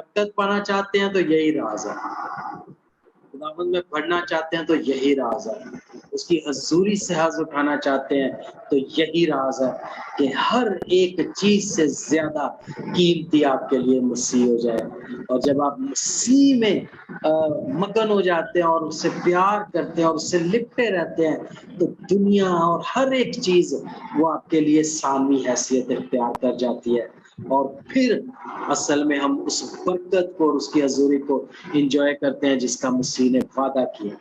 बरकत पाना चाहते हैं तो यही राज है, खुदावंद में बढ़ना चाहते हैं तो यही राज है, उसकी हजूरी से हाथ उठाना चाहते हैं तो यही राज है कि हर एक चीज से ज्यादा कीमती आपके लिए मसीह हो जाए। और जब आप मसीह में मगन हो जाते हैं और उससे प्यार करते हैं और उससे लिपटे रहते हैं तो दुनिया और हर एक चीज वो आपके लिए सानवी हैसियत इख्तियार कर जाती है। और फिर असल में हम उस बरकत को और उसकी हजूरी को एंजॉय करते हैं जिसका मसीह ने वादा किया।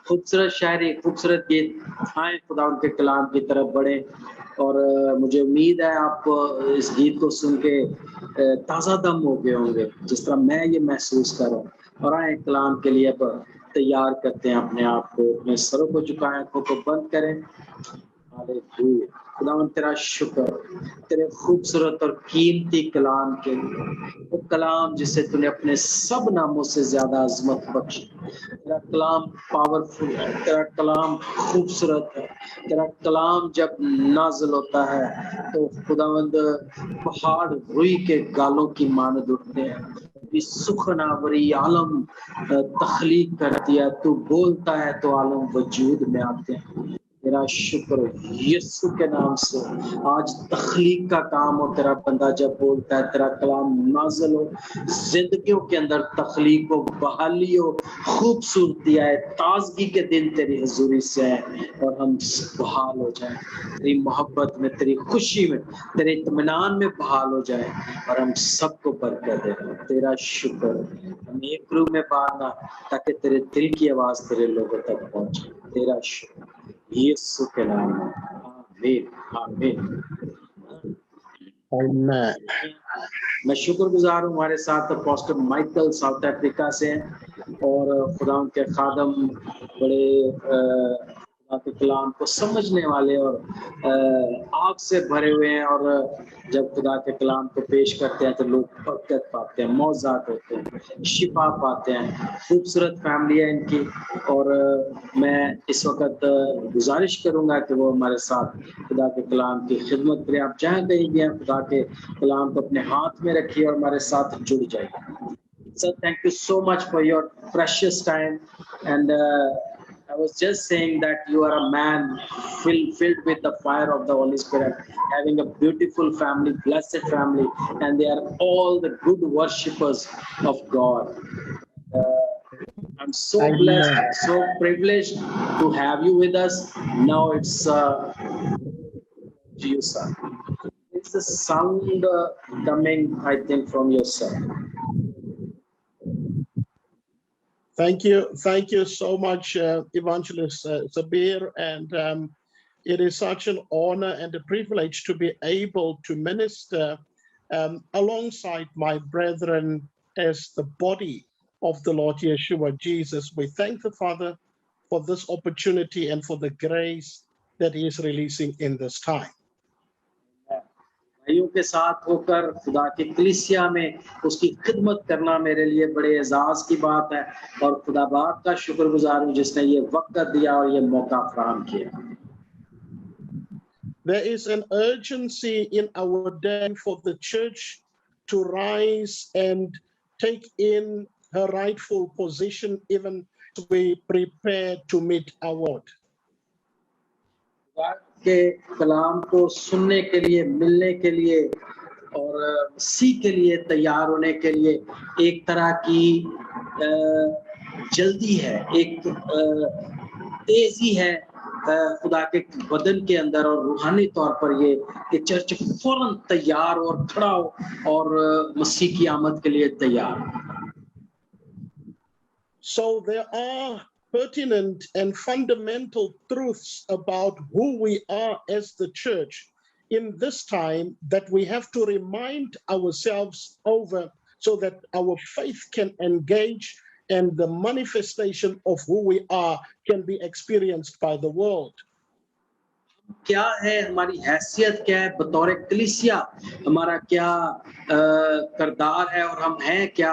खूबसूरत शायरी, खूबसूरत गीत, आए खुदा उनके कलाम की तरफ बढ़े। और मुझे उम्मीद है आप इस गीत को सुन के ताज़ा दम हो गए होंगे जिस तरह मैं ये महसूस कर रहा हूँ। और आए कलाम के लिए अब तैयार करते हैं अपने आप को, अपने सरों को झुकाएं, आंखों को बंद करें। हालेलुया। खुदावंद तेरा शुक्र तेरे खूबसूरत और कीमती कलाम के लिए, वो कलाम जिसे तूने अपने सब नामों से ज्यादा अजमत बख्शी। तेरा कलाम पावरफुल है, तेरा कलाम खूबसूरत है, तेरा कलाम जब नाज़िल होता है तो खुदावंद पहाड़ रुई के गालों की मानद उठते हैं। इस सुखनावरी आलम तख्लीक कर दिया, तू बोलता है तो आलम वजूद में आते हैं। तेरा शुक्र यीशु के नाम से आज तख्लीक का काम हो, तेरा बंदा जब बोलता है तेरा कलाम नाज़िल हो, जिंदगियों के अंदर तख्लीक हो, बहाली हो, खूबसूरती आए, ताजगी के दिन तेरी हजूरी से आए और हम बहाल हो जाए तेरी मोहब्बत में, तेरी खुशी में, तेरे इत्मीनान में बहाल हो जाए और हम सबको बरकत दे। तेरा शुक्र, हम एक रूह में बांधना ताकि तेरे दिल की आवाज तेरे लोगों तक पहुंचे। तेरा शुक्र यीशु के नाम में, आमीन आमीन। Amen. मैं शुक्रगुजार हूँ, हमारे साथ अपोस्टल माइकल साउथ अफ्रीका से हैं और खुदा के खादम बड़े खुदा के कलाम को समझने वाले और आग से भरे हुए हैं। और जब खुदा के कलाम को पेश करते हैं तो लोग बरकत पाते हैं, मौजात होते हैं, शिफा पाते हैं। खूबसूरत फैमिली है इनकी और मैं इस वक्त गुजारिश करूंगा कि वो हमारे साथ खुदा के कलाम की खिदमत करें। आप जहाँ कहीं भी हैं खुदा के कलाम को अपने हाथ में रखिए और हमारे साथ जुड़ जाइए। Sir, thank you so much for your precious time. And I was just saying that you are a man filled with the fire of the Holy Spirit, having a beautiful family, blessed family, and they are all the good worshippers of God. I'm so blessed, so privileged to have you with us. Now it's to you, sir. It's the sound coming, I think, from your side. Thank you so much, Evangelist Sabir, and it is such an honor and a privilege to be able to minister alongside my brethren as the body of the Lord Yeshua Jesus. We thank the Father for this opportunity and for the grace that He is releasing in this time. भाइयों के साथ होकर खुदा की कलीसिया में उसकी खिदमत करना मेरे लिए बड़े एजाज की बात है और खुदा बाप का शुक्रगुजार हूं जिसने ये वक्त दिया और ये मौका फराहम किया। There is an urgency in our day for the church to rise and take in her rightful position even as we prepare to meet our Lord. के कलाम को सुनने के लिए, मिलने के लिए और सीख के लिए तैयार होने के लिए एक तरह की जल्दी है, एक तेजी है खुदा के बदन के अंदर और रूहानी तौर पर ये कि चर्च फौरन तैयार और खड़ा हो और मसीह की आमद के लिए तैयार। So there are pertinent and fundamental truths about who we are as the church in this time that we have to remind ourselves over so that our faith can engage and the manifestation of who we are can be experienced by the world. क्या है हमारी हैसियत, क्या है बतौर कलीसिया, हमारा क्या करदार है और हम हैं क्या,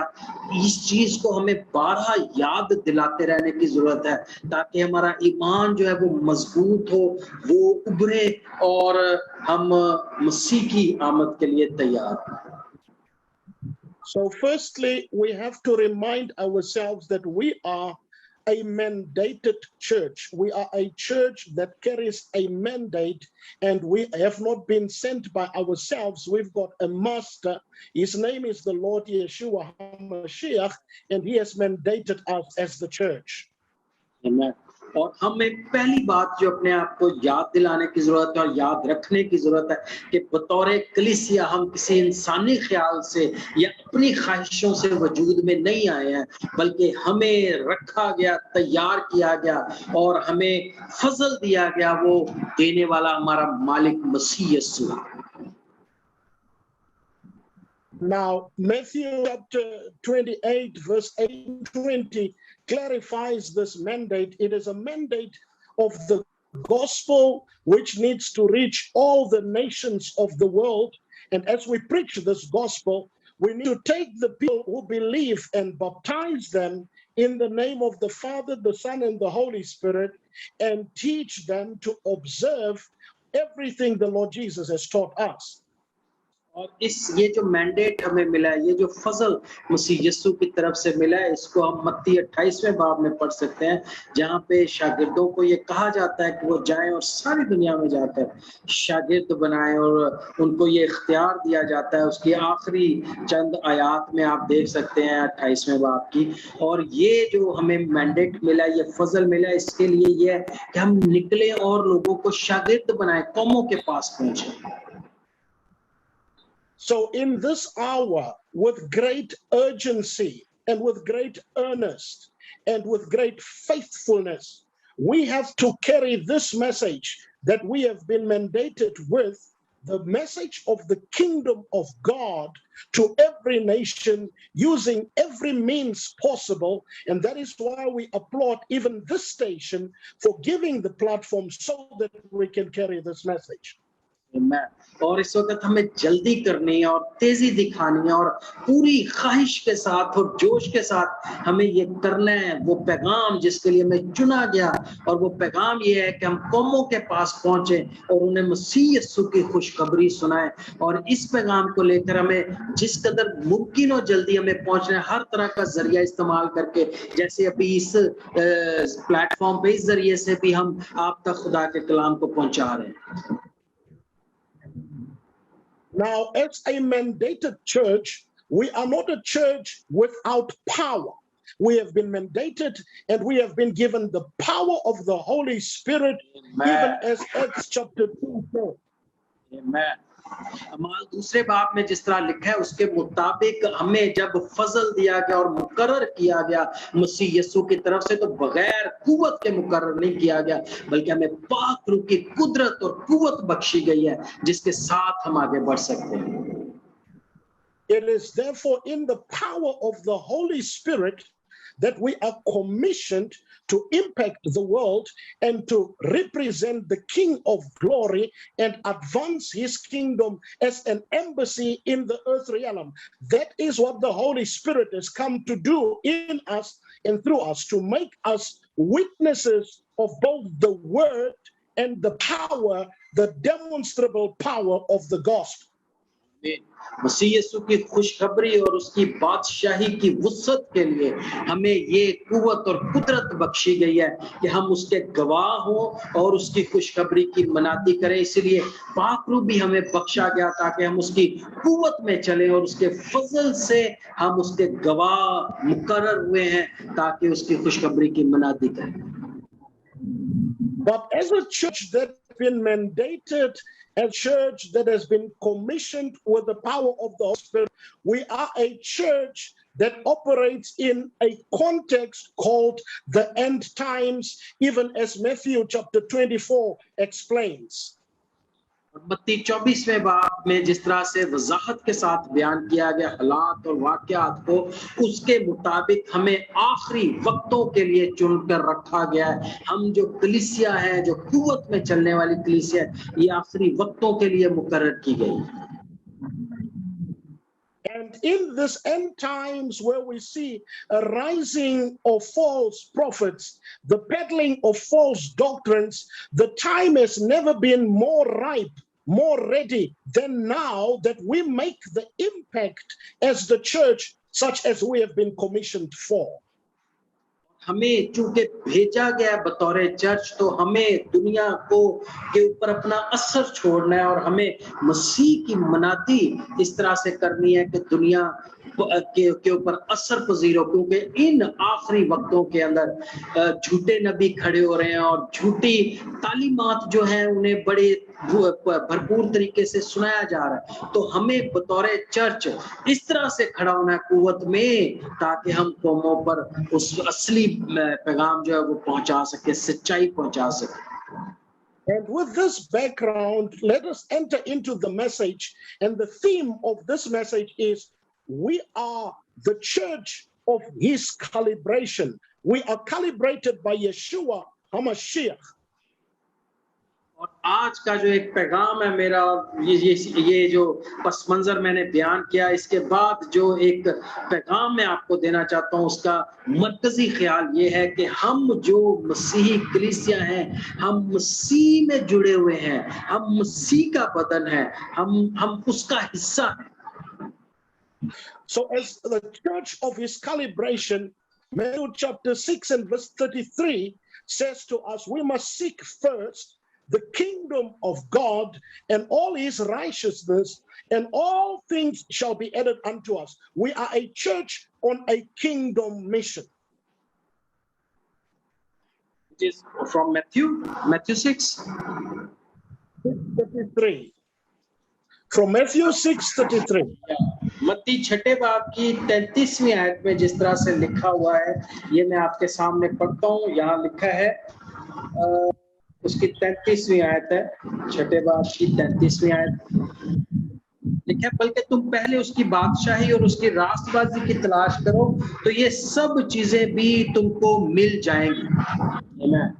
इस चीज को हमें बारहा याद दिलाते रहने की जरूरत है ताकि हमारा ईमान जो है वो मजबूत हो, वो उभरे और हम मसीह की आमद के लिए तैयार। So firstly, we have to remind ourselves that we are a mandated church. We are a church that carries a mandate, and we have not been sent by ourselves. We've got a master. His name is the Lord Yeshua HaMashiach, and he has mandated us as the church. Amen. और हमें पहली बात जो अपने आप को याद दिलाने की जरूरत है और याद रखने की जरूरत है कि बतौर कलीसिया हम किसी इंसानी ख्याल से या अपनी ख्वाहिशों से वजूद में नहीं आए हैं, बल्कि हमें रखा गया, तैयार किया गया और हमें फजल दिया गया, वो देने वाला हमारा मालिक मसीह यीशु। Now, Matthew chapter 28, verse 8-20 clarifies this mandate. It is a mandate of the gospel which needs to reach all the nations of the world. And as we preach this gospel, we need to take the people who believe and baptize them in the name of the Father, the Son, and the Holy Spirit, and teach them to observe everything the Lord Jesus has taught us. और ये जो mandate हमें मिला है, ये जो फजल मसीह यीशु की तरफ से मिला है, इसको हम मत्ती 28वें बाब में पढ़ सकते हैं, जहाँ पे शागिर्दों को ये कहा जाता है कि वो जाएं और सारी दुनिया में जाकर शागिर्द बनाएं, और उनको ये इख्तियार दिया जाता है। उसकी आखिरी चंद आयात में आप देख सकते हैं 28वें बाब की। और ये जो हमें मैंडेट मिला, ये फजल मिला, इसके लिए ये है कि हम निकले और लोगों को शागिर्द बनाएं, कौमों के पास पहुंचे। So in this hour, with great urgency and with great earnest and with great faithfulness, we have to carry this message that we have been mandated with, the message of the kingdom of God to every nation, using every means possible. And that is why we applaud even this station for giving the platform so that we can carry this message. और इस वक्त हमें जल्दी करनी है और तेजी दिखानी है और पूरी ख्वाहिश के साथ और जोश के साथ हमें ये करना है, वो पैगाम जिसके लिए हमें चुना गया। और वो पैगाम ये है कि हम कौमों के पास पहुंचे और उन्हें मसीह यीशु की खुशखबरी सुनाएं। और इस पैगाम को लेकर हमें जिस कदर मुमकिन हो जल्दी हमें पहुंचना है, हर तरह का जरिया इस्तेमाल करके, जैसे अभी इस प्लेटफॉर्म पे इस जरिए से भी हम आप तक खुदा के कलाम को पहुंचा रहे हैं। Now, as a mandated church, we are not a church without power. We have been mandated and we have been given the power of the Holy Spirit, Amen. Even as Acts chapter 2 says. Amen. अमाल दूसरे बाब में जिस तरह लिखा है उसके मुताबिक हमें जब फजल दिया गया और मुकर्रर किया गया मसीह यीशु की तरफ से, तो बगैर कुव्वत के मुकर्रर नहीं किया गया, बल्कि हमें पाक रूह की कुदरत और कुव्वत बख्शी गई है जिसके साथ हम आगे बढ़ सकते हैं। It is therefore in the power of the Holy Spirit that we are commissioned to impact the world and to represent the King of Glory and advance his kingdom as an embassy in the earth realm. That is what the Holy Spirit has come to do in us and through us, to make us witnesses of both the word and the power, the demonstrable power of the gospel. मसीह यीशु की खुशखबरी और उसकी बादशाही की वुसअत के लिए हमें ये कुव्वत और कुदरत बख्शी गई है कि हम उसके गवाह हों और उसकी खुशखबरी की मनाती करें। इसलिए पाक रूह भी हमें बख्शा गया ताकि हम उसकी कुव्वत में चलें और उसके फजल से हम उसके गवाह मुकर्रर हुए हैं ताकि उसकी खुशखबरी की मनाती करें। But as a church that has been mandated, a church that has been commissioned with the power of the Holy Spirit, we are a church that operates in a context called the end times, even as Matthew chapter 24 explains. मत्ती 24वें बाब में जिस तरह से वजाहत के साथ बयान किया गया हालात और वाकयात को, उसके मुताबिक हमें आखिरी वक्तों के लिए चुनकर रखा गया है। हम जो कलीसिया है, जो कुव्वत में चलने वाली कलीसिया है, ये आखिरी वक्तों के लिए मुकर्रर की गई है। And in this end times where we see a rising of false prophets, the peddling of false doctrines, the time has never been more ripe more ready than now that we make the impact as the church such as we have been commissioned for. हमें चूंकि भेजा गया है बतौर church, तो हमें दुनिया को के ऊपर अपना असर छोड़ना है और हमें मसीह की मनाती इस तरह से करनी है कि दुनिया के ऊपर असर पजीर हो, क्योंकि इन आखिरी वक्तों के अंदर झूठे नबी खड़े हो रहे हैं और झूठी तालीमात जो है उन्हें बड़े भरपूर तरीके से सुनाया जा रहा है। तो हमें बतौर चर्च इस तरह से खड़ा होना है कुव्वत में, ताकि हम कौमों पर उस असली पैगाम जो है वो पहुंचा सके, सच्चाई पहुंचा सके। And with this background, let us enter into the message. And the theme of this message is, we are the church of his calibration. We are calibrated by Yeshua HaMashiach. और आज का जो एक पैगाम है मेरा, ये जो पस मंजर मैंने बयान किया, इसके बाद जो एक पैगाम मैं आपको देना चाहता हूँ, उसका मरकजी ख्याल ये है कि हम जो मसीही कलीसिया हैं, हम मसीह में जुड़े हुए हैं, हम मसीह का बदन है, हम उसका हिस्सा हैं। So as the church of his calibration, Matthew chapter 6 and verse 33 says to us, we must seek first the kingdom of God and all his righteousness, and all things shall be added unto us. We are a church on a kingdom mission. It is from Matthew 6. 6:33. From Matthew 6:33. मत्ती छठे बाब की 33वीं आयत में जिस तरह से लिखा हुआ है, ये मैं आपके सामने पढ़ता हूँ। यहाँ लिखा है, उसकी 33वीं आयत है, छठे बाब की 33वीं आयत लिखा है, बल्कि तुम पहले उसकी बादशाही और उसकी राष्ट्रबाजी की तलाश करो, तो ये सब चीजें भी तुमको मिल जाएंगी। आमीन।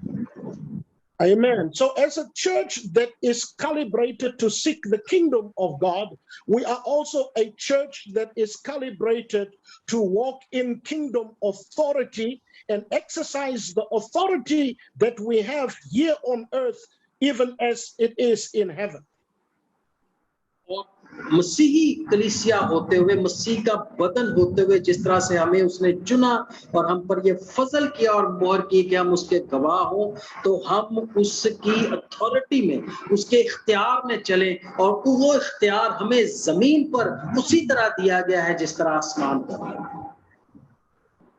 Amen. So as a church that is calibrated to seek the kingdom of God, we are also a church that is calibrated to walk in kingdom authority and exercise the authority that we have here on earth, even as it is in heaven. मसीही कलीसिया होते हुए, मसीह का बदन होते हुए, जिस तरह से हमें उसने चुना और हम पर ये फजल किया और मोहर की कि हम उसके गवाह हो, तो हम उसकी अथॉरिटी में, उसके इख्तियार में चलें, और वो इख्तियार हमें जमीन पर उसी तरह दिया गया है जिस तरह आसमान पर।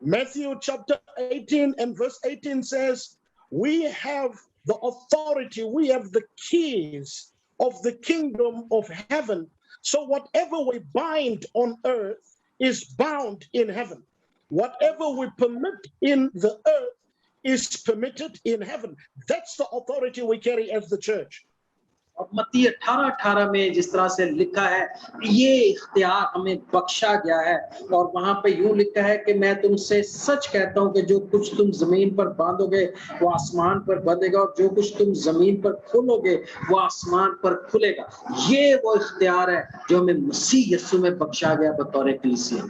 Matthew chapter 18 and verse 18 says, we have the authority, we have the keys of the kingdom of heaven. So whatever we bind on earth is bound in heaven. Whatever we permit in the earth is permitted in heaven. That's the authority we carry as the church. और मत्ती 18:18 में जिस तरह से लिखा है, ये इख्तियार हमें बख्शा गया है, और वहां पे यूं लिखा है कि मैं तुमसे सच कहता हूं कि जो कुछ तुम जमीन पर बांधोगे वो आसमान पर बंधेगा, और जो कुछ तुम जमीन पर खोलोगे वो आसमान पर खुलेगा। ये वो इख्तियार है जो हमें मसीह यीशु में बख्शा गया बतौर कलीसिया।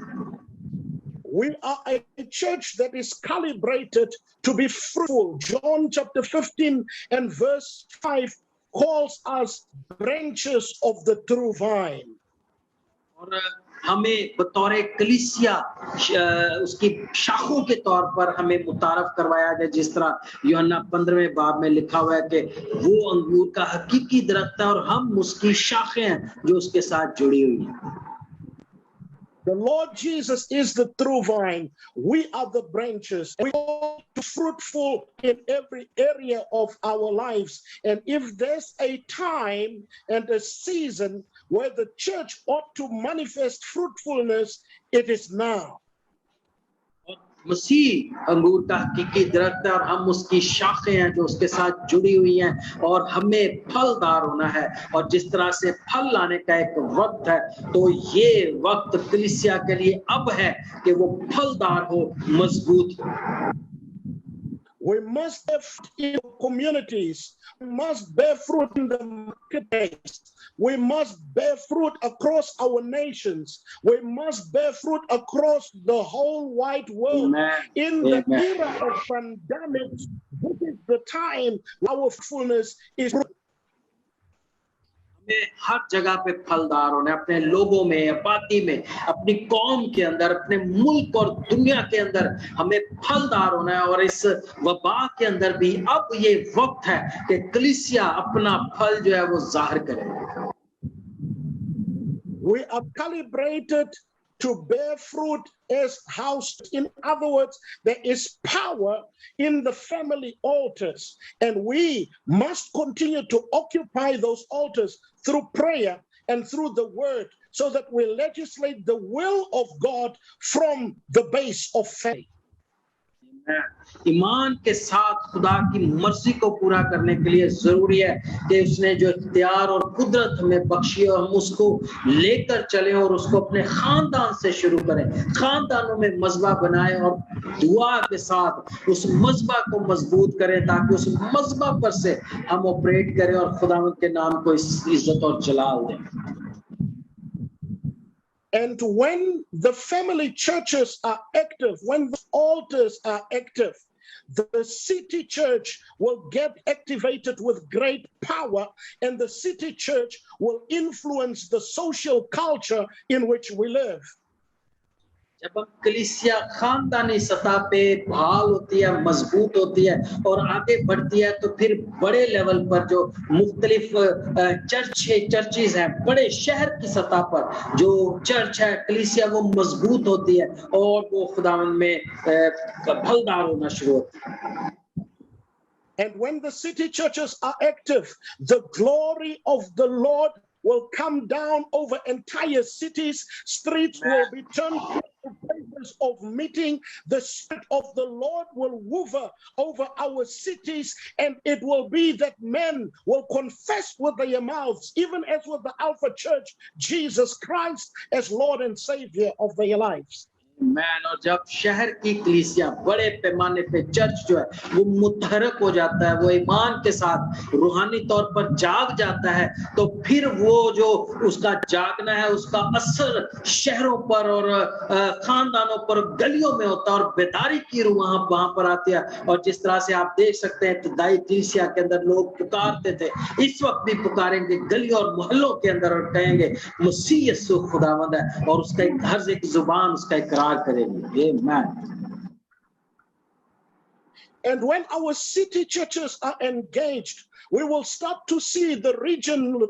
We are a church that is calibrated to be fruitful. John chapter 15 and verse 5 calls us branches of the true vine. और हमें बतौर कलीसिया उसकी शाखों के तौर पर हमें मुतारफ करवाया गया, जिस तरह यूहन्ना 15वें बाब में लिखा हुआ है कि वो अंगूर का हकीकी दरख्त है और हम उसकी शाखें हैं जो उसके साथ जुड़ी हुई हैं। The Lord Jesus is the true vine. We are the branches. We are fruitful in every area of our lives. And if there's a time and a season where the church ought to manifest fruitfulness, it is now. मसीह अंगूर का हकीकी दरख्त है और हम उसकी शाखें हैं जो उसके साथ जुड़ी हुई हैं, और हमें फलदार होना है। और जिस तरह से फल लाने का एक वक्त है, तो ये वक्त कलीसिया के लिए अब है कि वो फलदार हो, मजबूत हो। We must bear fruit in communities. We must bear fruit in the marketplace. We must bear fruit across our nations. We must bear fruit across the whole wide world. Amen. In the era of pandemics, this is the time our fruitfulness is. में हर जगह पे फलदार होना है, अपने लोगों में, आबादी में, अपनी कौम के अंदर, अपने मुल्क और दुनिया के अंदर हमें फलदार होना है। और इस वबा के अंदर भी अब ये वक्त है कि कलीसिया अपना फल जो है वो जाहिर करे। We are calibrated to bear fruit as house. In other words, there is power in the family altars, and we must continue to occupy those altars through prayer and through the word, so that we legislate the will of God from the base of faith. ईमान के साथ खुदा की मर्जी को पूरा करने के लिए जरूरी है कि उसने जो इख्तियार और कुदरत हमें बख्शी है, हम उसको लेकर चलें और उसको अपने खानदान से शुरू करें, खानदानों में मजबा बनाएं और दुआ के साथ उस मजबा को मजबूत करें, ताकि उस मजबा पर से हम ऑपरेट करें और खुदावंद के नाम को इज्जत और जलाल दें। And when the family churches are active, when the altars are active, the city church will get activated with great power, and the city church will influence the social culture in which we live. जब कलीसिया खानदानी सतह पे बहाल होती है, मजबूत होती है और आगे बढ़ती है, तो फिर बड़े लेवल पर जो मुख्तलिफ चर्चेज हैं, बड़े शहर की सतह पर जो चर्च है, कलीसिया, वो मजबूत होती है और वो खुदावंद में फलदार होना शुरू होती है। And when the city churches are active, the glory of the Lord will come down over entire cities. Streets will be turned into places of meeting. The Spirit of the Lord will hover over our cities, and it will be that men will confess with their mouths, even as with the Alpha Church, Jesus Christ as Lord and Savior of their lives. Man, और जब शहर की कलीसिया बड़े पैमाने पे church जो है वो मुतहरक हो जाता है, वो ईमान के साथ रूहानी तौर पर जाग जाता है, तो फिर वो जो उसका जागना है उसका असर शहरों पर और खानदानों पर, गलियों में होता है और बेदारी की रूह वहां पर आती है। और जिस तरह से आप देख सकते हैं इब्तिदाई कलीसिया के अंदर लोग पुकारते थे, इस वक्त भी पुकारेंगे गलियों और मोहल्लों के अंदर और कहेंगे मसीह यीशु खुदावंद है, और उसका एक हर एक जुबान उसका इकरार करेगी। Amen. And when our city churches are engaged, we will start to see the regional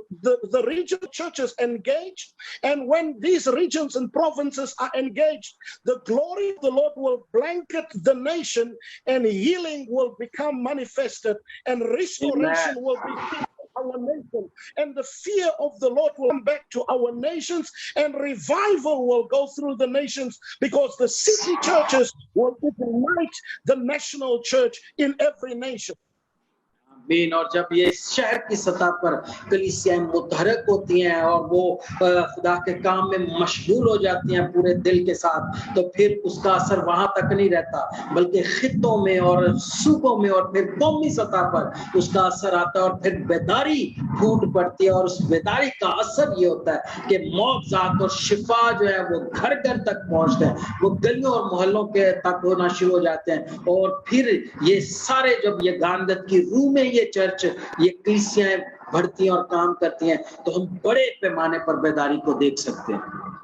churches engaged. And when these regions and provinces are engaged, the glory of the Lord will blanket the nation, and healing will become manifested, and restoration Amen. will be our nation, and the fear of the Lord will come back to our nations, and revival will go through the nations, because the city churches will ignite the national church in every nation. और जब ये शहर की सतह पर कलीसियाएं मुतहरक होती हैं और वो खुदा के काम में मशगूल हो जाती हैं पूरे दिल के साथ, तो फिर उसका असर वहां तक नहीं रहता, बल्कि खित्तों में और सूबों में और फिर कौमी सतह पर उसका असर आता है, और फिर बेदारी फूट पड़ती है। और उस बेदारी का असर ये होता है कि मौत और शिफा जो है वो घर घर तक पहुंचते हैं, वो गलियों और मोहल्लों के तक होना शुरू हो जाते हैं। और फिर ये सारे जब ये गांधत की रूह में ये चर्च, ये कलीसियाएं बढ़ती हैं और काम करती हैं, तो हम बड़े पैमाने पर बेदारी को देख सकते हैं।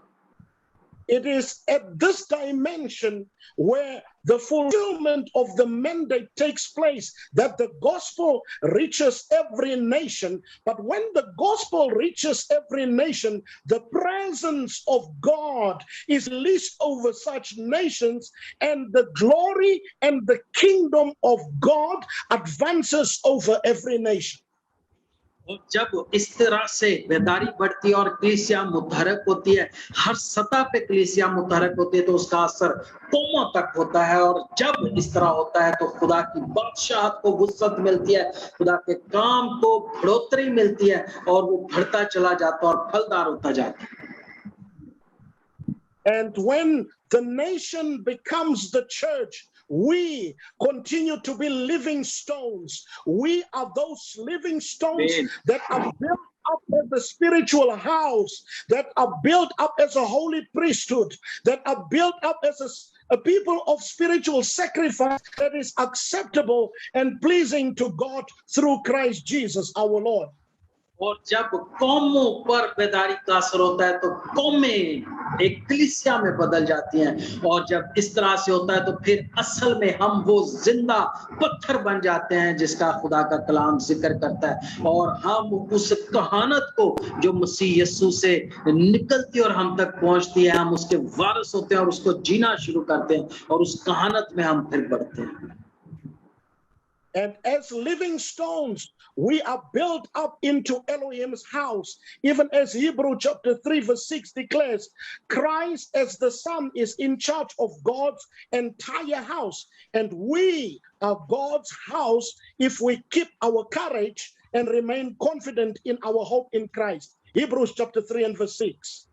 It is at this dimension where the fulfillment of the mandate takes place, that the gospel reaches every nation. But when the gospel reaches every nation, the presence of God is released over such nations, and the glory and the kingdom of God advances over every nation. और जब इस तरह से बेदारी बढ़ती है और कलीसिया मुतहरक होती है, हर सतह पे कलीसिया मुतहरक होती है, तो उसका असर कौमों तक होता है। और जब इस तरह होता है तो खुदा की बादशाहत को वुसअत मिलती है, खुदा के काम को बढ़ोतरी मिलती है, और वो बढ़ता चला जाता है और फलदार होता जाता है। And when the nation becomes the church, we continue to be living stones. We are those living stones that are built up as a spiritual house, that are built up as a holy priesthood, that are built up as a people of spiritual sacrifice that is acceptable and pleasing to God through Christ Jesus our Lord. और जब कौमों पर बेदारी का असर होता है तो कौमें एक कलीसिया में बदल जाती हैं, और जब इस तरह से होता है तो फिर असल में हम वो जिंदा पत्थर बन जाते हैं जिसका खुदा का कलाम जिक्र करता है, और हम उस कहानत को जो मसीह यीशु से निकलती और हम तक पहुंचती है, हम उसके वारिस होते हैं और उसको जीना शुरू करते हैं, और उस कहानत में हम फिर बढ़ते हैं। And as living stones, we are built up into Elohim's house. Even as Hebrew chapter 3 verse 6 declares, Christ as the Son is in charge of God's entire house. And we are God's house if we keep our courage and remain confident in our hope in Christ. Hebrews chapter 3 and verse 6.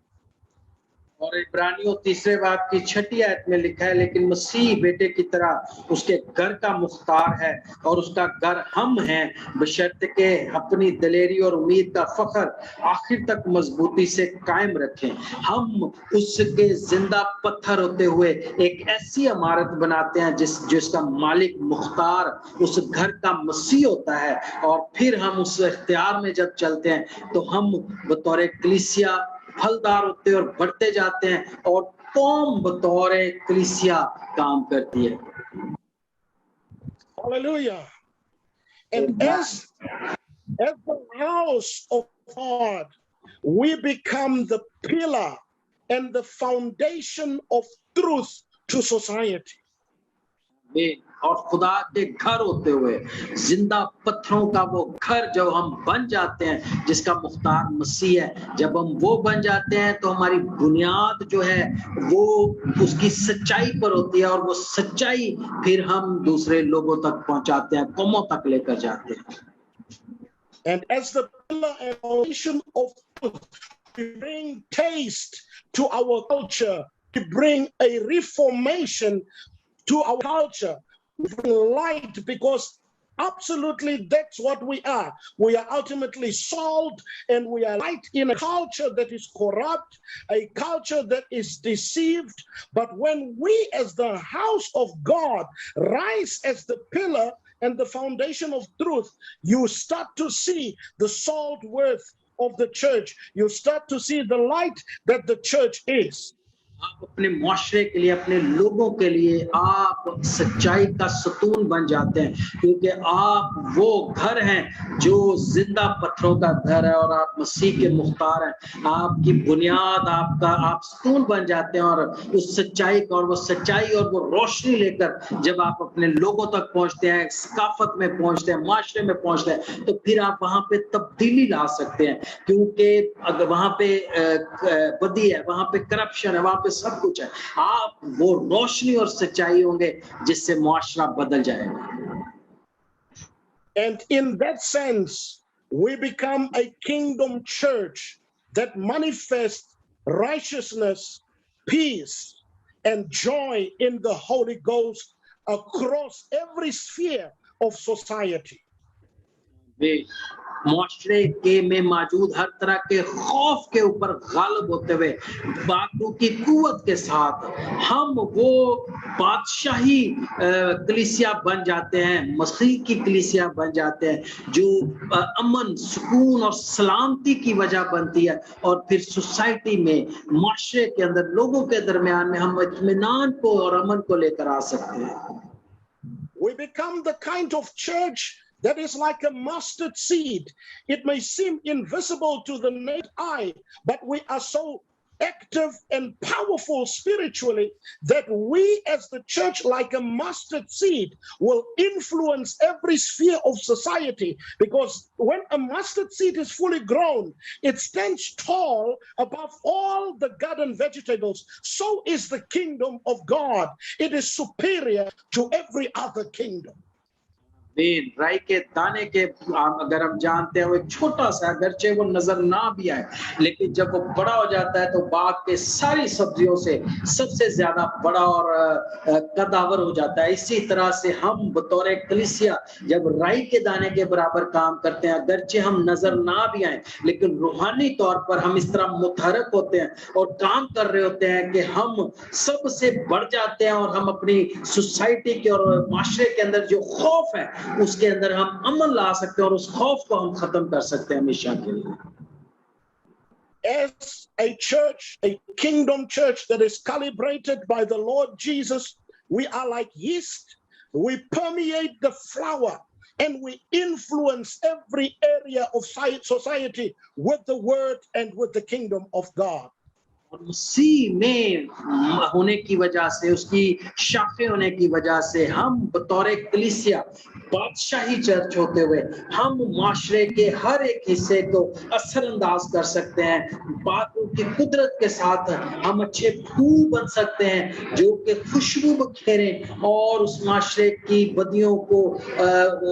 और इब्रानियों 3 बाब की 6 आयत में लिखा है, लेकिन मसीह बेटे की तरह उसके घर का मुख्तार है, और उसका घर हम हैं, बशर्ते के अपनी दिलेरी और उम्मीद का फख्र आखिर तक मजबूती से कायम रखें। हम उसके जिंदा पत्थर होते हुए एक ऐसी इमारत बनाते हैं जिसका मालिक मुख्तार उस घर का मसीह होता है, और फिर हम उस इख्तियार में जब चलते हैं तो हम बतौर कलीसिया फलदार होते हैं और बढ़ते जाते हैं, और कौम बतौर कलीसिया काम करती है। Hallelujah. And as the house of God, we become the pillar and the foundation of truth to society. और खुदा के घर होते हुए जिंदा पत्थरों का वो घर जब हम बन जाते हैं जिसका मुख्तार मसीह है, जब हम वो बन जाते हैं तो हमारी बुनियाद जो है वो उसकी सच्चाई पर होती है, और वो सच्चाई फिर हम दूसरे लोगों तक पहुंचाते हैं, कौमों तक लेकर जाते हैं। And as the pillar and foundation of truth, we bring taste to our culture, we bring a reformation to our culture, we bring light, because absolutely that's what we are. We are ultimately salt, and we are light in a culture that is corrupt, a culture that is deceived. But when we as the house of God rise as the pillar and the foundation of truth, you start to see the salt worth of the church. You start to see the light that the church is. आप अपने मुआशरे के लिए, अपने लोगों के लिए आप सच्चाई का सतून बन जाते हैं, क्योंकि आप वो घर हैं जो जिंदा पत्थरों का घर है, और आप मसीह के मुख्तार हैं। आपकी बुनियाद, आप सतून बन जाते हैं, और उस सच्चाई का, और वो सच्चाई और वो रोशनी लेकर जब आप अपने लोगों तक पहुंचते हैं, सकाफत में पहुंचते हैं, मुआशरे में पहुंचते हैं, तो फिर आप वहां पे तब्दीली ला सकते हैं, क्योंकि अगर वहां पे बदी है, वहां पे करप्शन है, वहां पे सब कुछ है, आप वो रोशनी और सच्चाई होंगे जिससे मुआशरा बदल जाएगा। And in that sense, we become a kingdom church that manifests righteousness, peace, and joy in the Holy Ghost across every sphere of society. मुआशरे के में मौजूद हर तरह के खौफ के ऊपर गालिब होते हुए बातों की कुव्वत के साथ हम वो बादशाही कलीसिया बन जाते हैं, मसीह की कलीसिया बन जाते हैं, जो अमन, सुकून और सलामती की वजह बनती है, और फिर सोसाइटी में, मुआशरे के अंदर, लोगों के दरमियान में हम इत्मीनान को और अमन को लेकर आ सकते हैं। We become the kind of church that is like a mustard seed. It may seem invisible to the naked eye, but we are so active and powerful spiritually that we as the church, like a mustard seed, will influence every sphere of society. Because when a mustard seed is fully grown, it stands tall above all the garden vegetables. So is the kingdom of God. It is superior to every other kingdom. राई के दाने के अगर हम जानते हैं, वो एक छोटा सा, अगरचे वो नजर ना भी आए, लेकिन जब वो बड़ा हो जाता है तो बाग के सारी सब्जियों से सबसे ज्यादा बड़ा और कदावर हो जाता है। इसी तरह से हम बतौर कलीसिया जब राई के दाने के बराबर काम करते हैं, अगरचे हम नजर ना भी आए, लेकिन रूहानी तौर पर हम इस तरह मुतहरक होते हैं और काम कर रहे होते हैं कि हम सबसे बढ़ जाते हैं, और हम अपनी सोसाइटी के और माशरे के अंदर जो खौफ है उसके अंदर हम अमन ला सकते हैं और उस खौफ को हम खत्म कर सकते हैं हमेशा के लिए. As a church, a kingdom church that is calibrated by the Lord Jesus, we are like yeast. We permeate the flour and we influence every area of society with the word and with the kingdom of God. और उसी में होने की वजह से, उसकी शाखे होने की वजह से हम बतौर कलीसिया बादशाही चर्च होते हुए हम माशरे के हर एक हिस्से को असरअंदाज कर सकते हैं. बातों की कुदरत के साथ हम अच्छे फूल बन सकते हैं जो कि खुशबू बखेरें और उस माशरे की बदियों को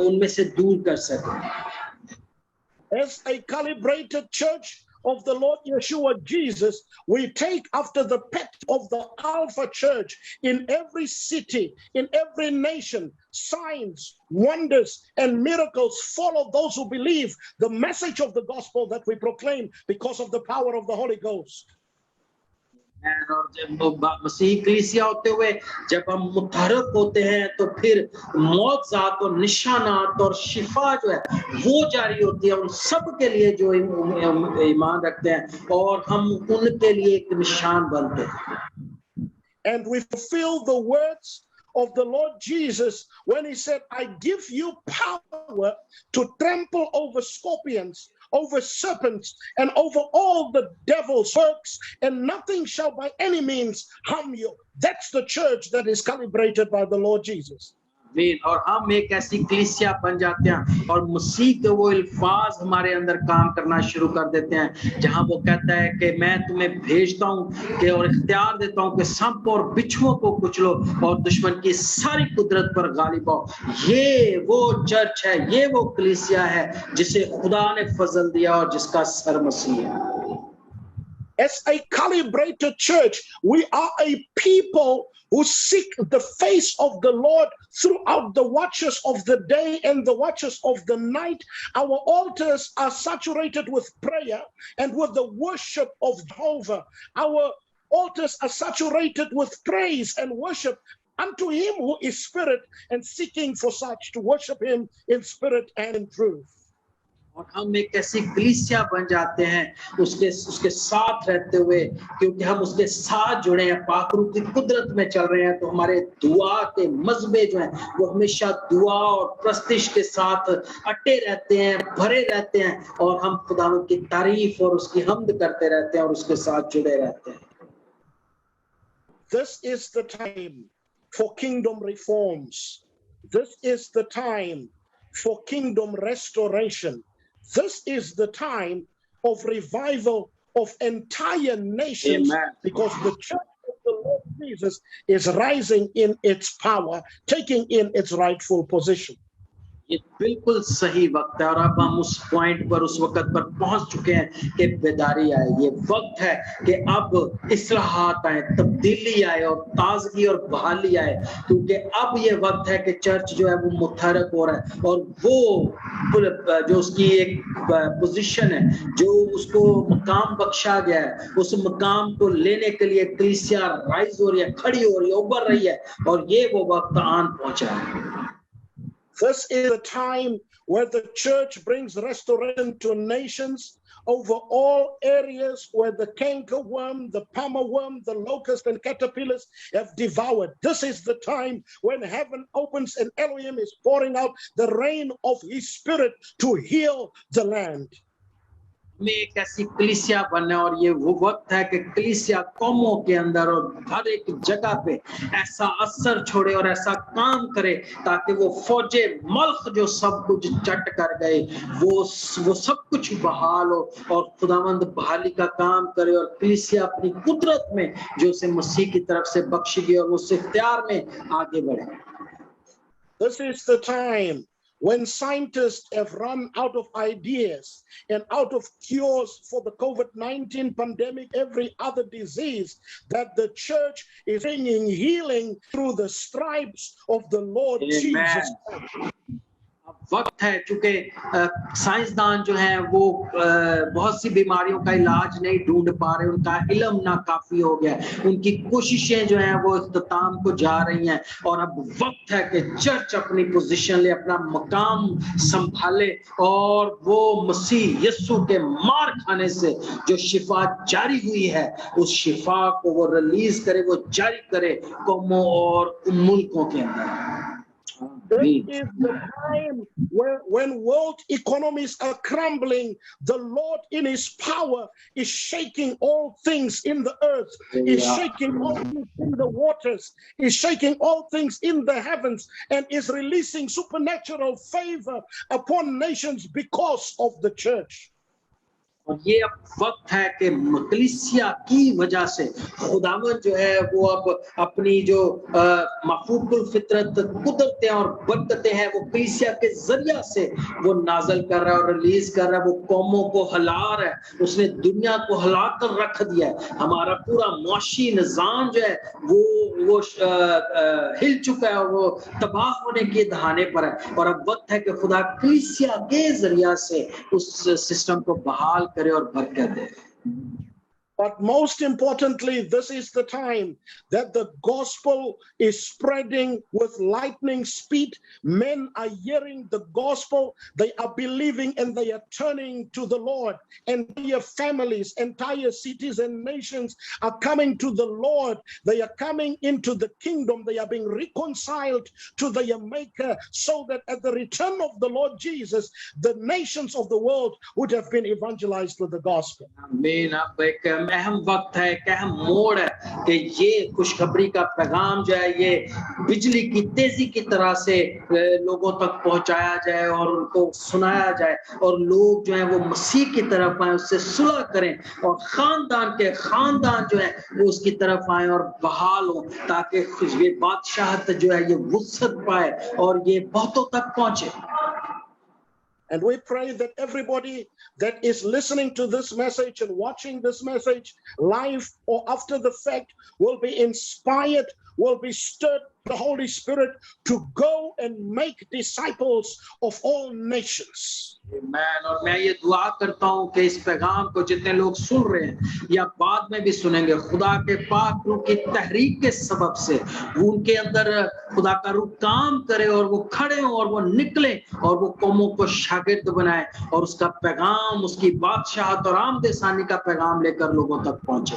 उनमें से दूर कर सकें. As a calibrated church of the Lord Yeshua Jesus, we take after the pattern of the Alpha Church in every city, in every nation. Signs, wonders, and miracles follow those who believe the message of the gospel that we proclaim because of the power of the Holy Ghost. और जब मसीह कलीसिया होते हुए जब हम मुतहरक होते हैं तो फिर मौजज़ात और निशानात और शिफा जो है वो जारी होती है उन सब के लिए जो ईमान रखते हैं और हम उनके लिए एक निशान बनते हैं. And we fulfill the words of the Lord Jesus when he said, I give you power to trample over scorpions, over serpents, and over all the devil's works, and nothing shall by any means harm you. That's the church that is calibrated by the Lord Jesus. और हम एक ऐसी कलीसिया बन जाते हैं और मसीह के वो अल्फाज हमारे अंदर काम करना शुरू कर देते हैं जहां वो कहता है कि मैं तुम्हें भेजता हूं कि और इख्तियार देता हूं कि सांप और बिच्छुओं को कुचलो और दुश्मन की सारी कुदरत पर गालिब आओ. ये वो चर्च है, ये वो कलीसिया है जिसे खुदा ने फजल दिया और जिसका सर मसीह है. As a calibrated church, we are a people who seek the face of the Lord throughout the watches of the day and the watches of the night. Our altars are saturated with prayer and with the worship of Jehovah. Our altars are saturated with praise and worship unto him who is spirit, and seeking for such to worship him in spirit and in truth. और हम एक ऐसी कलीसिया बन जाते हैं उसके साथ रहते हुए क्योंकि हम उसके साथ जुड़े हैं, पाकरू की कुदरत में चल रहे हैं. तो हमारे दुआ के मजबे जो हैं वो हमेशा दुआ और प्रस्तिश के साथ अटे रहते हैं, भरे रहते हैं और हम खुदावंद की तारीफ और उसकी हम्द करते रहते हैं और उसके साथ जुड़े रहते हैं. This is the time for kingdom reforms. This is the time for kingdom restoration. This is the time of revival of entire nations. Amen. Because the church of the Lord Jesus is rising in its power, taking in its rightful position. ये बिल्कुल सही वक्त है और अब हम उस point पर उस वक्त पर पहुंच चुके हैं कि बेदारी आए. ये वक्त है कि अब इस्लाहात आए, तब्दीली आए और ताजगी और बहाली आए क्योंकि अब ये वक्त है कि चर्च जो है वो मुतहरक हो रहा है और वो जो उसकी एक पोजीशन है जो उसको मकाम बख्शा गया है उस मकाम को लेने के लिए कलीसिया राइज हो रही है, खड़ी हो रही है, उभर रही है और ये वो वक्त आन पहुंचा है. This is the time where the church brings restoration to nations over all areas where the cankerworm, the palmerworm, the locust, and caterpillars have devoured. This is the time when heaven opens and Elohim is pouring out the rain of his spirit to heal the land. में एक ऐसी कलीसिया बनना और ये वो वक्त है कि कलीसिया कौमों के अंदर और हर एक जगह पे ऐसा असर छोड़े और ऐसा काम करे ताकि वो फौजे मल्क जो सब कुछ चट कर गए वो सब कुछ बहाल हो और खुदावंद बहाली का काम करे और कलीसिया अपनी कुदरत में जो उसे मसीह की तरफ से बख्शी गई और उस इख्तियार में आगे बढ़े. This is the time when scientists have run out of ideas and out of cures for the COVID-19 pandemic, every other disease, that the church is bringing healing through the stripes of the Lord. Amen. Jesus. वक्त है, चूंकि साइंसदान जो है वो बहुत सी बीमारियों का इलाज नहीं ढूंढ पा रहे, उनका इल्म ना काफी हो गया, उनकी कोशिशें जो है वो इख्तिताम को जा रही हैं, और अब वक्त है कि चर्च अपनी पोजीशन ले, अपना मकाम संभाले, और वो मसीह यीशु के मार खाने से जो शिफा जारी हुई है, उस शिफा को वो रिलीज करे, वो जारी करे कौमों और मुल्कों के अंदर। This is the time where, when world economies are crumbling, the Lord in his power is shaking all things in the earth, is shaking all things in the waters, is shaking all things in the heavens, and is releasing supernatural favor upon nations because of the church. और ये अब वक्त है कि कलीसिया की वजह से खुदावंद जो है वो अब अपनी जो मखूकुल फितरत कुदरतें और बरकतें हैं वो कलीसिया के जरिया से वो नाजल कर रहा है और रिलीज कर रहा है, वो कौमों को हिला रहा है, उसने दुनिया को हिला कर रख दिया है, हमारा पूरा मुआशी निजाम जो है वो हिल चुका है और वो तबाह होने के दहाने पर है, और अब वक्त है कि खुदा कलीसिया के जरिया से उस सिस्टम को बहाल करे और बरकत दे। But most importantly, this is the time that the gospel is spreading with lightning speed. Men are hearing the gospel, they are believing, and they are turning to the Lord. Entire families, entire cities and nations are coming to the Lord. They are coming into the kingdom. They are being reconciled to their Maker, so that at the return of the Lord Jesus, the nations of the world would have been evangelized with the gospel. Amen. अहम वक्त है, एक अहम मोड़ है कि ये खुशखबरी का पैगाम जो है ये बिजली की तेजी की तरह से लोगों तक पहुंचाया जाए और उनको सुनाया जाए, और लोग जो है वो मसीह की तरफ आए, उससे सुलह करें, और खानदान जो है वो उसकी तरफ आए और बहाल हो, ताकि ये बादशाहत जो है ये वुसअत पाए और ये बहुतों तक पहुंचे। And we pray that everybody that is listening to this message and watching this message live or after the fact will be inspired, will be stirred by the Holy Spirit to go and make disciples of all nations. Amen. और मैं ये दुआ करता हूँ कि इस पैगाम को जितने लोग सुन रहे हैं या बाद में भी सुनेंगे, खुदा के पाक रूह की तहरीक के सबब से उनके अंदर खुदा का रूह काम करे और वो खड़े हों और वो निकले और वो कौमों को शागिर्द बनाए और उसका पैगाम, उसकी बादशाहत और आमदेसानी का पैगाम लेकर लोगों तक पहुंचे।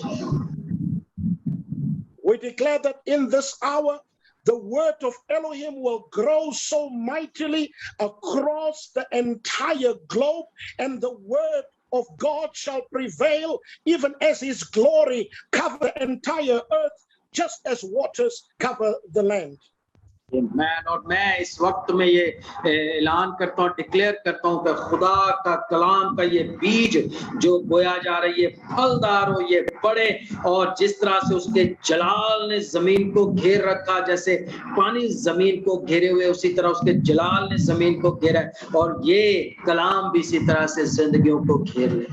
We declare that in this hour the word of Elohim will grow so mightily across the entire globe, and the word of God shall prevail, even as his glory cover the entire earth, just as waters cover the land. Amen. और मैं इस वक्त में ये ऐलान करता हूँ, declare करता हूँ कि खुदा का कलाम का ये बीज जो बोया जा रहा है ये फलदार हो, ये बढ़े, और जिस तरह से उसके जलाल ने जमीन को घेर रखा, जैसे पानी जमीन को घेरे हुए उसी तरह उसके जलाल ने जमीन को घेरा है, और ये कलाम भी इसी तरह से जिंदगियों को घेर ले।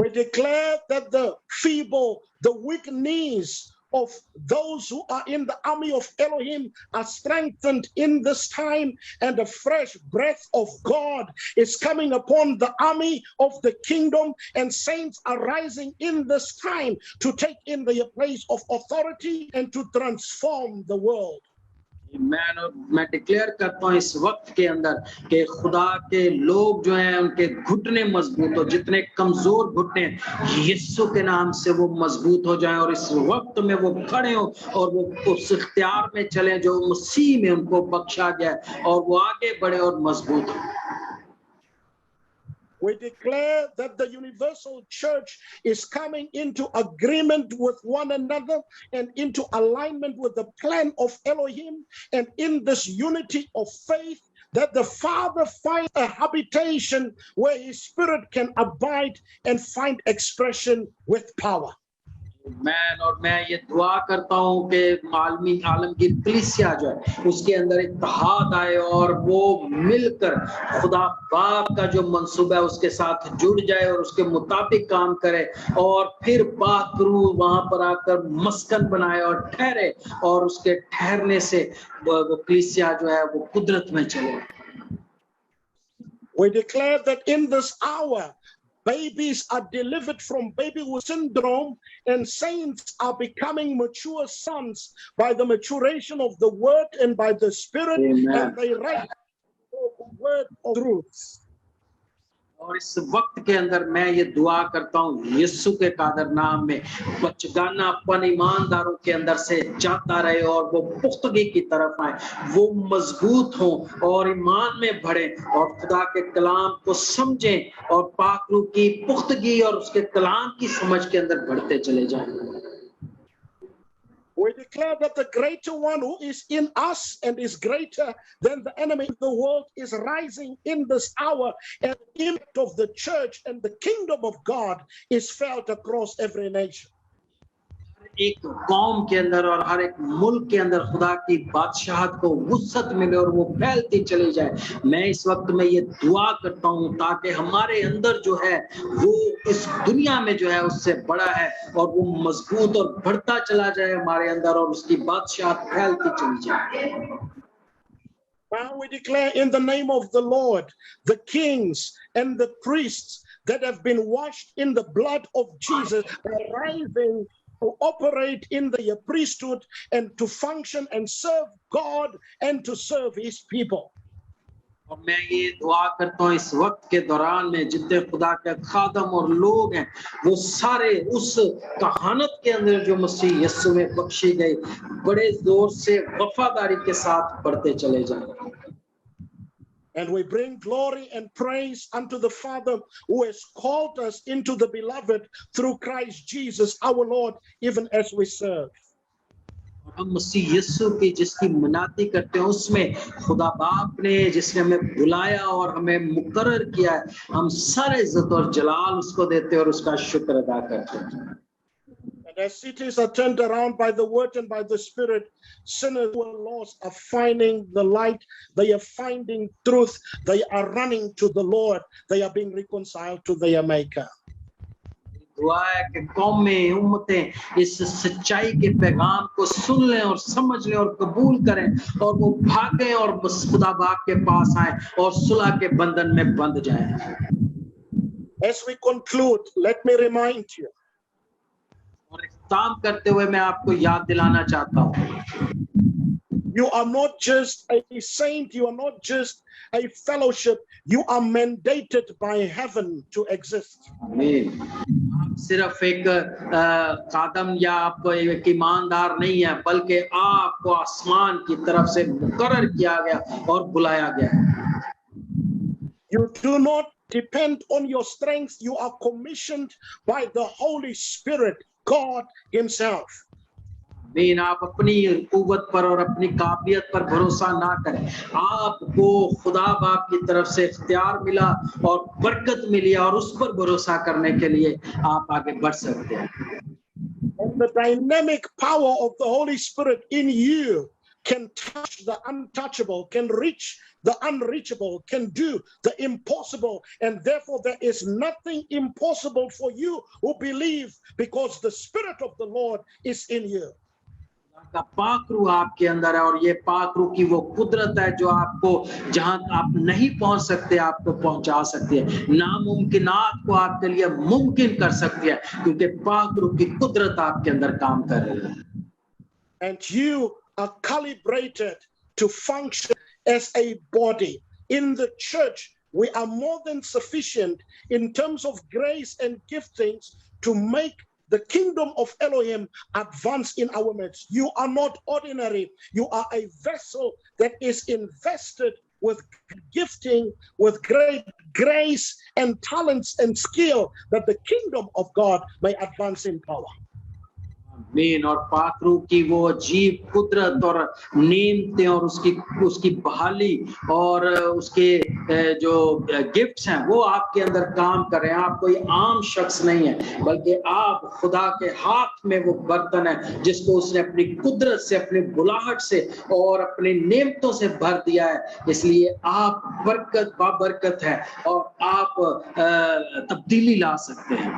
We declare that the feeble, the weak knees of those who are in the army of Elohim are strengthened in this time, and a fresh breath of God is coming upon the army of the kingdom, and saints are rising in this time to take in their place of authority and to transform the world. मैं declare करता हूँ इस वक्त के अंदर कि खुदा के लोग जो हैं उनके घुटने मजबूत हो, जितने कमजोर घुटने यीशु के नाम से वो मजबूत हो जाएं, और इस वक्त में वो खड़े हो और वो उस इख्तियार में चलें जो मसीह में उनको बख्शा गया है, और वो आगे बढ़े और मजबूत हो। We declare that the universal church is coming into agreement with one another and into alignment with the plan of Elohim, and in this unity of faith that the Father finds a habitation where his Spirit can abide and find expression with power. मैं ये दुआ करता हूँ कि आलमगीर कलीसिया जो है उसके अंदर इत्तेहाद आए और वो मिलकर खुदा बाप का जो मंसूबा है उसके साथ जुड़ जाए और उसके मुताबिक काम करे और फिर पाकरू वहां पर आकर मस्कन बनाए और ठहरे और उसके ठहरने से वो कलीसिया जो है वो कुदरत में चले. We declare that in this hour, babies are delivered from babyhood syndrome and saints are becoming mature sons by the maturation of the word and by the spirit. Amen. And they write the word of truth. और इस वक्त के अंदर मैं ये दुआ करता हूँ यीशु के कादर नाम में बचगानापन ईमानदारों के अंदर से जाता रहे और वो पुख्तगी की तरफ आए, वो मजबूत हों और ईमान में बढ़े और खुदा के कलाम को समझें और पाकरू की पुख्तगी और उसके कलाम की समझ के अंदर बढ़ते चले जाएं. We declare that the greater one who is in us and is greater than the enemy of the world is rising in this hour, and the impact of the church and the kingdom of God is felt across every nation. एक कौम के अंदर और हर एक मुल्क के अंदर खुदा की बादशाहत को वुसअत मिले और वो फैलती चली जाए. मैं इस वक्त में ये दुआ करता हूँ ताकि हमारे अंदर जो है वो इस दुनिया में जो है उससे बड़ा है और वो मजबूत और बढ़ता चला जाए हमारे अंदर और उसकी बादशाहत फैलती चली जाए. Now we declare in the name of the Lord, the kings and the priests that have been washed in the blood of Jesus are rising to operate in the priesthood and to function and serve God and to serve his people. और मैं ये दुआ करता हूँ इस वक्त के दौरान में जितने खुदा के खादम और लोग हैं वो सारे उस कहानत के अंदर जो मसीह यीशु में बख्शी गई बड़े जोर से वफादारी के साथ बढ़ते चले जाएं. And we bring glory and praise unto the Father who has called us into the beloved through Christ Jesus our Lord, even as we serve. हम मसीह यीशु की जिसकी मनाती करते हैं उसमें खुदा बाप ने जिसने हमें बुलाया और हमें मुकर्रर किया है, हम सारे इज्जत और जलाल उसको देते हैं और उसका शुक्र अदा करते हैं. And as cities are turned around by the word and by the spirit, sinners who are lost are finding the light, they are finding truth, they are running to the Lord, they are being reconciled to their Maker. दुआ है कि कौम में उम्मतें इस सच्चाई के पैगाम को सुन लें और समझ लें और कबूल करें और वो भागें और खुदा बाप के पास आए और सुलह के बंधन में बंध जाएं. As we conclude, let me remind you. और इख्तिताम करते हुए मैं आपको याद दिलाना चाहता हूँ. You are not just a saint, you are not just a fellowship, you are mandated by heaven to exist. आमीन. आप सिर्फ एक खादम या आप एक ईमानदार नहीं है बल्कि आपको आसमान की तरफ से मुकर्रर किया गया और बुलाया गया. You do not depend on your strength, you are commissioned by the Holy Spirit, God himself. आमीन. आप अपनी कुव्वत पर और अपनी काबिलियत पर भरोसा ना करें. आपको खुदा बाप की तरफ से इख्तियार मिला और बरकत मिली और उस पर भरोसा करने के लिए आप आगे बढ़ सकते हैं. And the dynamic power of the Holy Spirit in you can touch the untouchable, can reach the unreachable, can do the impossible, and therefore there is nothing impossible for you who believe because the Spirit of the Lord is in you. का पाकरू आपके अंदर है और ये पाकरू की वो कुदरत है जो आपको जहां आप नहीं पहुंच सकते आपको पहुंचा सकती है. नामुमकिनात को आपके लिए मुमकिन कर सकती है क्योंकि पाकरू की कुदरत आपके अंदर काम कर रही है. And you are calibrated to function as a body. In the church, we are more than sufficient in terms of grace and giftings to make the kingdom of Elohim advance in our midst. You are not ordinary. You are a vessel that is invested with gifting, with great grace and talents and skill that the kingdom of God may advance in power. आमीन। और पाखरू की वो अजीब कुदरत और नेमतें और उसकी बहाली और उसके जो गिफ्ट्स हैं वो आपके अंदर काम कर रहे हैं। आप कोई आम शख्स नहीं है, बल्कि आप खुदा के हाथ में वो बर्तन है जिसको उसने अपनी कुदरत से, अपनी बुलाहट से और अपनी नेमतों से भर दिया है। इसलिए आप बरकत बाबरकत है और आप तब्दीली ला सकते हैं।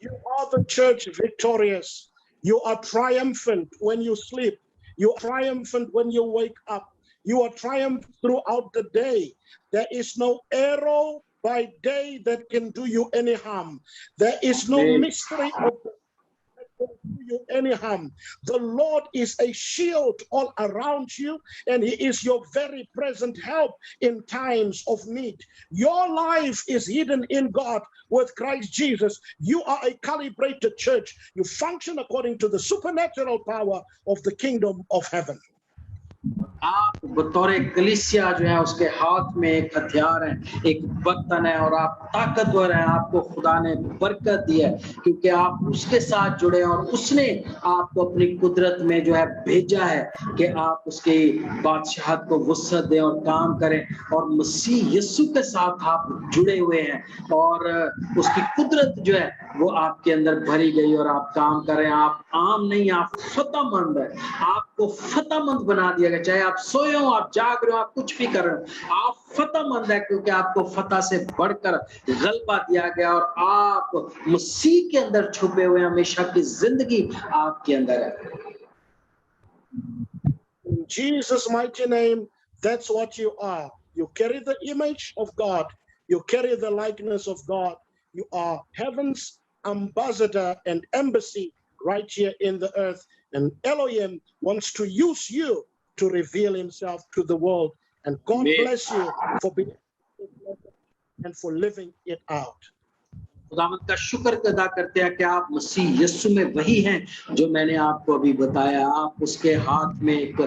You are the church victorious. You are triumphant when you sleep. You are triumphant when you wake up. You are triumphant throughout the day. There is no arrow by day that can do you any harm. There is no mystery of that can do you any harm. The Lord is a shield all around you, and He is your very present help in times of need. Your life is hidden in God with Christ Jesus. You are a calibrated church. You function according to the supernatural power of the kingdom of heaven. आप बतौर कलीसिया जो है उसके हाथ में एक हथियार है, एक बर्तन है और आप ताकतवर हैं। आपको खुदा ने बरकत दी है क्योंकि आप उसके साथ जुड़े और उसने आपको अपनी कुदरत में जो है भेजा है कि आप उसकी बादशाहत को वुसअत दें और काम करें। और मसीह यीशु के साथ आप जुड़े हुए हैं और उसकी कुदरत जो है वो आपके अंदर भरी गई और आप काम कर रहे हैं। आप आम नहीं, आप फतहमंद है। आपको फतहमंद बना दिया गया, चाहे आप सोए हो, आप जाग रहे हो, आप कुछ भी कर रहे हो, आप फतहमंद है क्योंकि आपको फतह से बढ़कर गलबा दिया गया और आप मसीह के अंदर छुपे हुए हैं। हमेशा की जिंदगी आपके अंदर है। In Jesus' mighty name, that's what you are. You carry the image of God. You carry the likeness of God. You are heaven's ambassador and embassy right here in the earth. And Elohim wants to use you to reveal himself to the world. And God bless you for being and for living it out. खुदावंद का शुक्र अदा करते हैं कि आप मसीह यीशु में वही हैं जो मैंने आपको अभी बताया। आप उसके हाथ में एक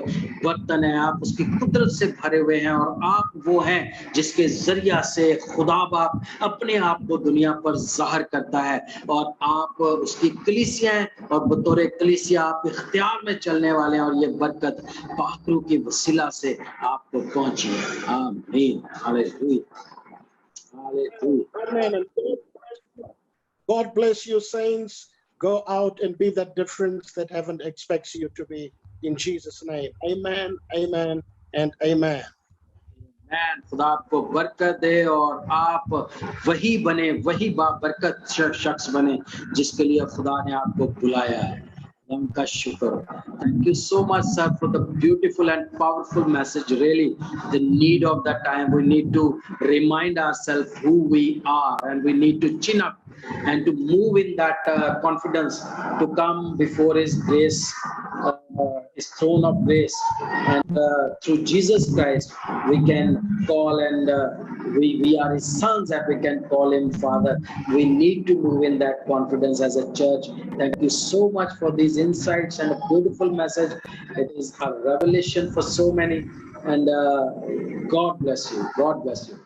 बर्तन है, आप उसकी कुदरत से भरे हुए हैं और आप वो हैं जिसके जरिया से खुदा बाप अपने आप को दुनिया पर जाहिर करता है और आप उसकी कलीसिया हैं और बतौर कलीसिया आप इख्तियार में चलने वाले हैं और ये बरकत पाखरू की वसीला से आपको पहुंची है। आमीन। Hallelujah, hallelujah. God bless you, saints. Go out and be that difference that heaven expects you to be. In Jesus' name. Amen, amen, and amen. Amen. खुदा आपको बरकत दे और आप वही बने, वही बरकत शख्स बने जिसके लिए खुदा ने आपको बुलाया है। उनका शुक्र। Thank you so much, sir, for the beautiful and powerful message. Really, the need of that time. We need to remind ourselves who we are, and we need to chin up and to move in that confidence to come before His grace, His throne of grace, and through Jesus Christ we can call and we are His sons and we can call Him Father. We need to move in that confidence as a church. Thank you so much for these insights and a beautiful message. It is a revelation for so many, and God bless you. God bless you.